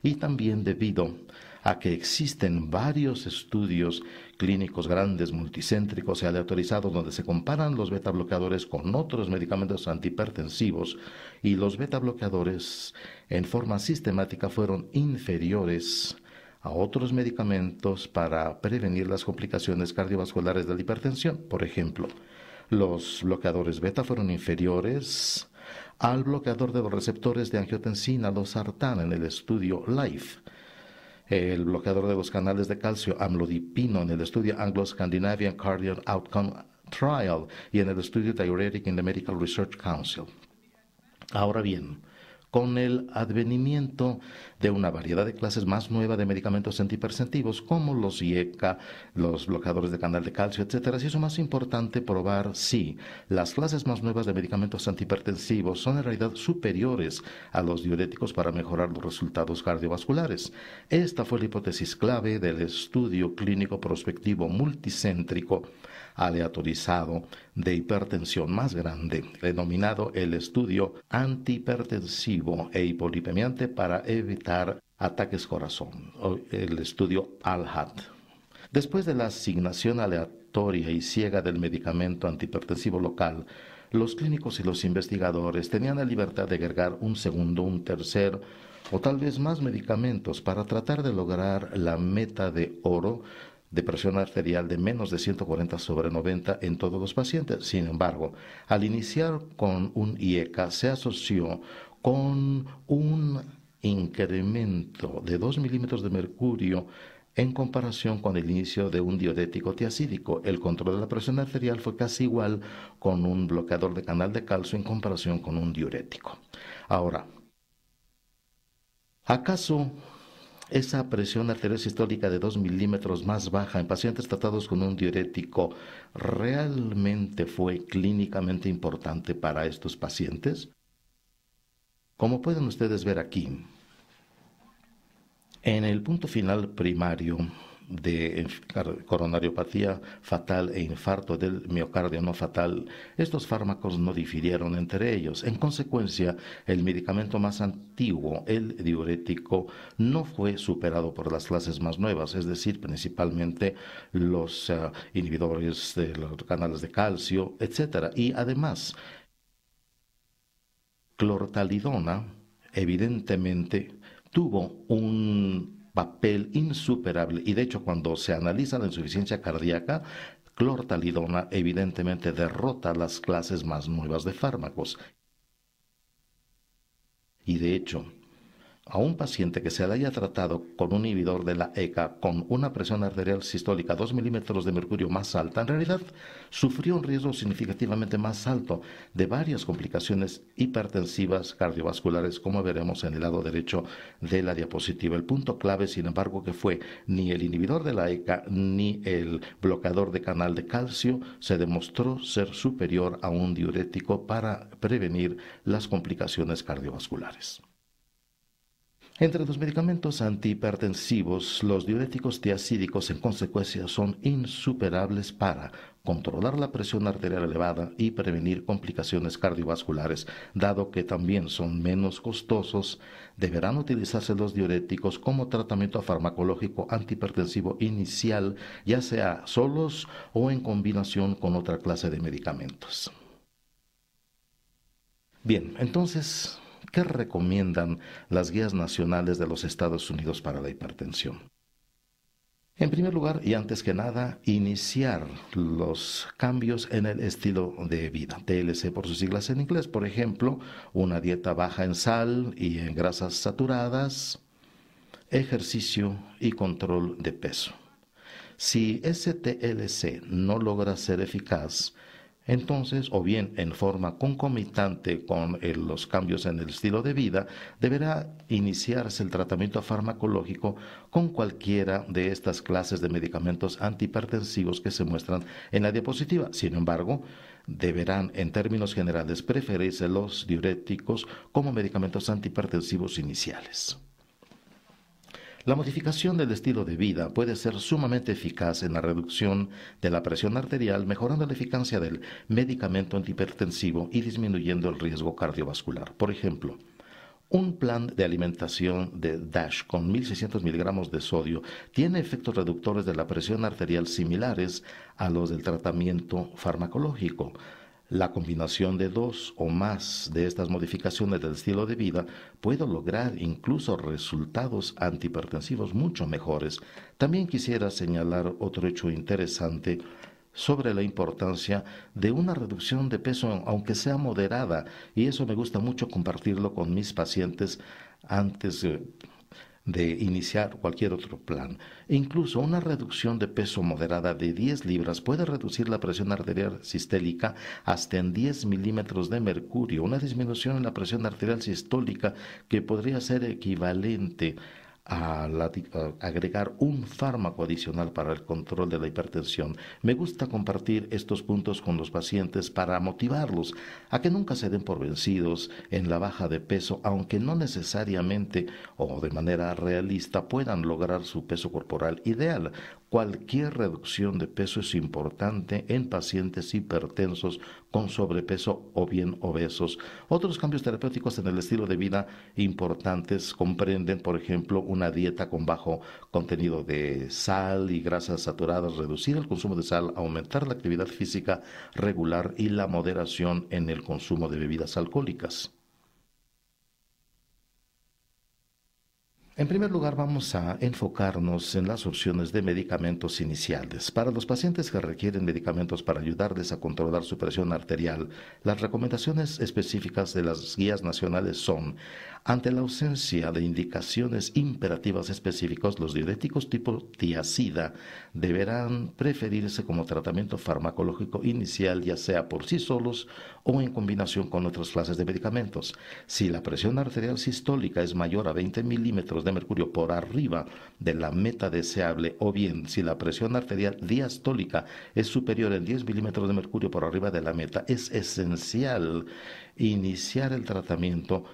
y también debido a que existen varios estudios clínicos grandes, multicéntricos y aleatorizados donde se comparan los beta bloqueadores con otros medicamentos antihipertensivos y los beta bloqueadores en forma sistemática fueron inferiores a otros medicamentos para prevenir las complicaciones cardiovasculares de la hipertensión. Por ejemplo, los bloqueadores beta fueron inferiores al bloqueador de los receptores de angiotensina, losartán, en el estudio LIFE. El bloqueador de los canales de calcio, amlodipino, en el estudio Anglo-Scandinavian Cardiac Outcome Trial y en el estudio Diuretic in the Medical Research Council. Ahora bien, con el advenimiento de una variedad de clases más nueva de medicamentos antihipertensivos como los IECA, los bloqueadores de canal de calcio, etcétera, se hizo más importante probar si las clases más nuevas de medicamentos antihipertensivos son en realidad superiores a los diuréticos para mejorar los resultados cardiovasculares. Esta fue la hipótesis clave del estudio clínico prospectivo multicéntrico aleatorizado de hipertensión más grande, denominado el estudio antihipertensivo e hipolipemiante para evitar ataques corazón, o el estudio ALHAT. Después de la asignación aleatoria y ciega del medicamento antihipertensivo local, los clínicos y los investigadores tenían la libertad de agregar un segundo, un tercer o tal vez más medicamentos para tratar de lograr la meta de oro de presión arterial de menos de 140/90 en todos los pacientes. Sin embargo, al iniciar con un IECA se asoció con un incremento de 2 milímetros de mercurio en comparación con el inicio de un diurético tiazídico. El control de la presión arterial fue casi igual con un bloqueador de canal de calcio en comparación con un diurético. Ahora, ¿acaso esa presión arterial sistólica de 2 milímetros más baja en pacientes tratados con un diurético realmente fue clínicamente importante para estos pacientes? Como pueden ustedes ver aquí, en el punto final primario de coronariopatía fatal e infarto del miocardio no fatal, estos fármacos no difirieron entre ellos. En consecuencia, el medicamento más antiguo, el diurético, no fue superado por las clases más nuevas, es decir, principalmente los inhibidores de los canales de calcio, etc. Y además, clortalidona, evidentemente, tuvo un papel insuperable y de hecho cuando se analiza la insuficiencia cardíaca, clortalidona evidentemente derrota las clases más nuevas de fármacos. Y de hecho, a un paciente que se le haya tratado con un inhibidor de la ECA con una presión arterial sistólica 2 milímetros de mercurio más alta, en realidad sufrió un riesgo significativamente más alto de varias complicaciones hipertensivas cardiovasculares, como veremos en el lado derecho de la diapositiva. El punto clave, sin embargo, que fue ni el inhibidor de la ECA ni el bloqueador de canal de calcio se demostró ser superior a un diurético para prevenir las complicaciones cardiovasculares. Entre los medicamentos antihipertensivos, los diuréticos tiazídicos en consecuencia son insuperables para controlar la presión arterial elevada y prevenir complicaciones cardiovasculares. Dado que también son menos costosos, deberán utilizarse los diuréticos como tratamiento farmacológico antihipertensivo inicial, ya sea solos o en combinación con otra clase de medicamentos. Bien, entonces, ¿qué recomiendan las guías nacionales de los Estados Unidos para la hipertensión? En primer lugar, y antes que nada, iniciar los cambios en el estilo de vida, TLC por sus siglas en inglés. Por ejemplo, una dieta baja en sal y en grasas saturadas, ejercicio y control de peso. Si ese TLC no logra ser eficaz, entonces, o bien en forma concomitante con los cambios en el estilo de vida, deberá iniciarse el tratamiento farmacológico con cualquiera de estas clases de medicamentos antihipertensivos que se muestran en la diapositiva. Sin embargo, deberán, en términos generales, preferirse los diuréticos como medicamentos antihipertensivos iniciales. La modificación del estilo de vida puede ser sumamente eficaz en la reducción de la presión arterial, mejorando la eficacia del medicamento antihipertensivo y disminuyendo el riesgo cardiovascular. Por ejemplo, Un plan de alimentación de DASH con 1.600 miligramos de sodio tiene efectos reductores de la presión arterial similares a los del tratamiento farmacológico. La combinación de dos o más de estas modificaciones del estilo de vida puede lograr incluso resultados antihipertensivos mucho mejores. También quisiera señalar otro hecho interesante sobre la importancia de una reducción de peso, aunque sea moderada, y eso me gusta mucho compartirlo con mis pacientes antes de iniciar cualquier otro plan. E incluso una reducción de peso moderada de 10 libras puede reducir la presión arterial sistólica hasta en 10 milímetros de mercurio, una disminución en la presión arterial sistólica que podría ser equivalente a agregar un fármaco adicional para el control de la hipertensión. Me gusta compartir estos puntos con los pacientes para motivarlos a que nunca se den por vencidos en la baja de peso, aunque no necesariamente o de manera realista puedan lograr su peso corporal ideal. Cualquier reducción de peso es importante en pacientes hipertensos con sobrepeso o bien obesos. Otros cambios terapéuticos en el estilo de vida importantes comprenden, por ejemplo, una dieta con bajo contenido de sal y grasas saturadas, reducir el consumo de sal, aumentar la actividad física regular y la moderación en el consumo de bebidas alcohólicas. En primer lugar, vamos a enfocarnos en las opciones de medicamentos iniciales. Para los pacientes que requieren medicamentos para ayudarles a controlar su presión arterial, las recomendaciones específicas de las guías nacionales son: ante la ausencia de indicaciones imperativas específicas, los diuréticos tipo tiazida deberán preferirse como tratamiento farmacológico inicial, ya sea por sí solos o en combinación con otras clases de medicamentos. Si la presión arterial sistólica es mayor a 20 milímetros de mercurio por arriba de la meta deseable, o bien si la presión arterial diastólica es superior en 10 milímetros de mercurio por arriba de la meta, es esencial iniciar el tratamiento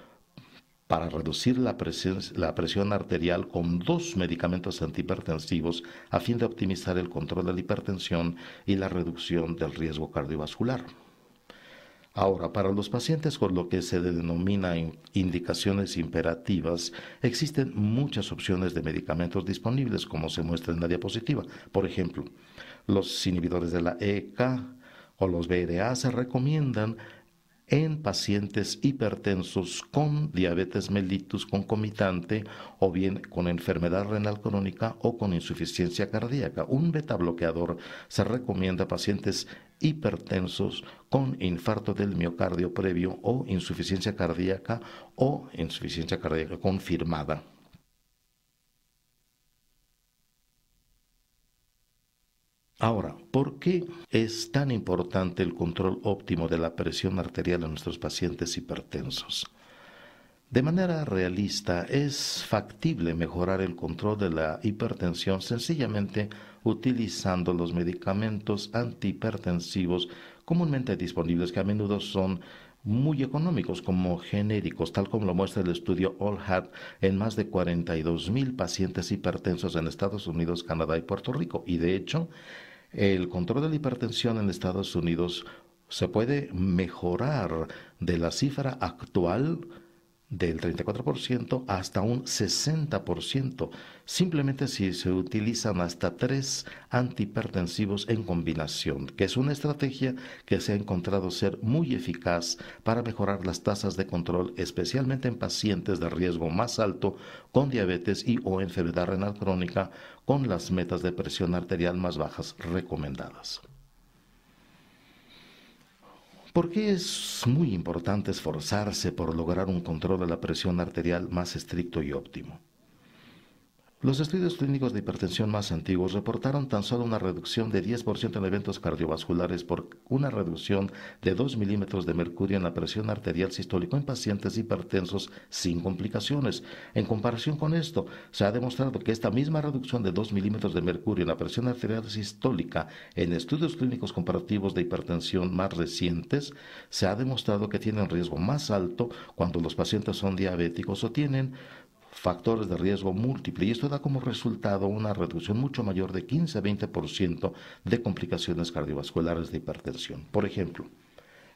para reducir la presión arterial con dos medicamentos antihipertensivos a fin de optimizar el control de la hipertensión y la reducción del riesgo cardiovascular. Ahora, para los pacientes con lo que se denomina indicaciones imperativas, existen muchas opciones de medicamentos disponibles, como se muestra en la diapositiva. Por ejemplo, los inhibidores de la ECA o los VRA se recomiendan en pacientes hipertensos con diabetes mellitus concomitante o bien con enfermedad renal crónica o con insuficiencia cardíaca. Un beta bloqueador se recomienda a pacientes hipertensos con infarto del miocardio previo o insuficiencia cardíaca confirmada. Ahora, ¿por qué es tan importante el control óptimo de la presión arterial en nuestros pacientes hipertensos? De manera realista, es factible mejorar el control de la hipertensión sencillamente utilizando los medicamentos antihipertensivos comúnmente disponibles, que a menudo son muy económicos como genéricos, tal como lo muestra el estudio ALLHAT en más de 42,000 pacientes hipertensos en Estados Unidos, Canadá y Puerto Rico. Y de hecho, el control de la hipertensión en Estados Unidos se puede mejorar de la cifra actual del 34% hasta un 60%, simplemente si se utilizan hasta 3 antihipertensivos en combinación, que es una estrategia que se ha encontrado ser muy eficaz para mejorar las tasas de control, especialmente en pacientes de riesgo más alto con diabetes y o enfermedad renal crónica con las metas de presión arterial más bajas recomendadas. ¿Por qué es muy importante esforzarse por lograr un control de la presión arterial más estricto y óptimo? Los estudios clínicos de hipertensión más antiguos reportaron tan solo una reducción de 10% en eventos cardiovasculares por una reducción de 2 milímetros de mercurio en la presión arterial sistólica en pacientes hipertensos sin complicaciones. En comparación con esto, se ha demostrado que esta misma reducción de 2 milímetros de mercurio en la presión arterial sistólica en estudios clínicos comparativos de hipertensión más recientes, se ha demostrado que tienen riesgo más alto cuando los pacientes son diabéticos o tienen factores de riesgo múltiple, y esto da como resultado una reducción mucho mayor de 15 a 20% de complicaciones cardiovasculares de hipertensión. Por ejemplo,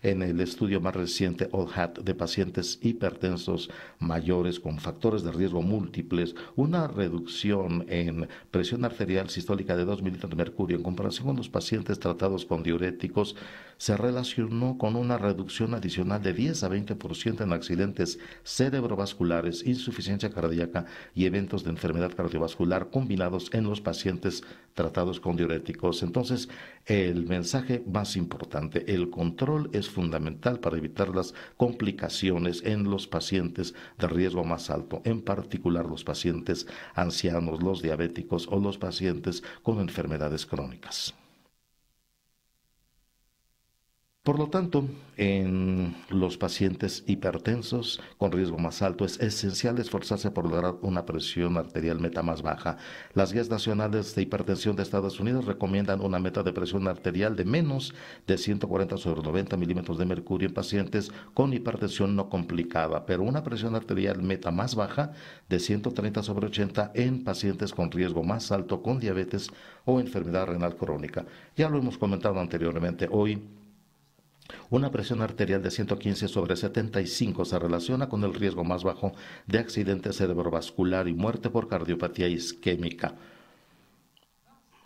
En el estudio más reciente, OLHAT, de pacientes hipertensos mayores con factores de riesgo múltiples, una reducción en presión arterial sistólica de 2 mililitros de mercurio en comparación con los pacientes tratados con diuréticos se relacionó con una reducción adicional de 10 a 20% en accidentes cerebrovasculares, insuficiencia cardíaca y eventos de enfermedad cardiovascular combinados en los pacientes tratados con diuréticos. Entonces, el mensaje más importante, el control es fundamental para evitar las complicaciones en los pacientes de riesgo más alto, en particular los pacientes ancianos, los diabéticos o los pacientes con enfermedades crónicas. Por lo tanto, en los pacientes hipertensos con riesgo más alto es esencial esforzarse por lograr una presión arterial meta más baja. Las guías nacionales de hipertensión de Estados Unidos recomiendan una meta de presión arterial de menos de 140 sobre 90 milímetros de mercurio en pacientes con hipertensión no complicada, pero una presión arterial meta más baja de 130 sobre 80 en pacientes con riesgo más alto con diabetes o enfermedad renal crónica. Ya lo hemos comentado anteriormente. Hoy, una presión arterial de 115 sobre 75 se relaciona con el riesgo más bajo de accidente cerebrovascular y muerte por cardiopatía isquémica.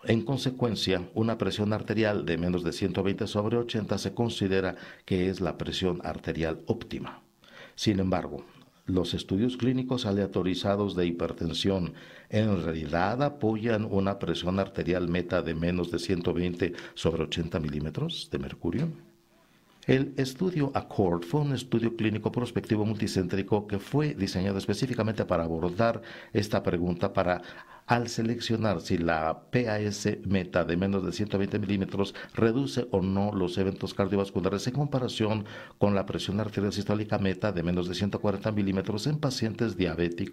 En consecuencia, una presión arterial de menos de 120 sobre 80 se considera que es la presión arterial óptima. Sin embargo, los estudios clínicos aleatorizados de hipertensión en realidad apoyan una presión arterial meta de menos de 120 sobre 80 milímetros de mercurio. El estudio ACCORD fue un estudio clínico prospectivo multicéntrico que fue diseñado específicamente para abordar esta pregunta al seleccionar si la PAS meta de menos de 120 milímetros reduce o no los eventos cardiovasculares en comparación con la presión arterial sistólica meta de menos de 140 milímetros en pacientes diabéticos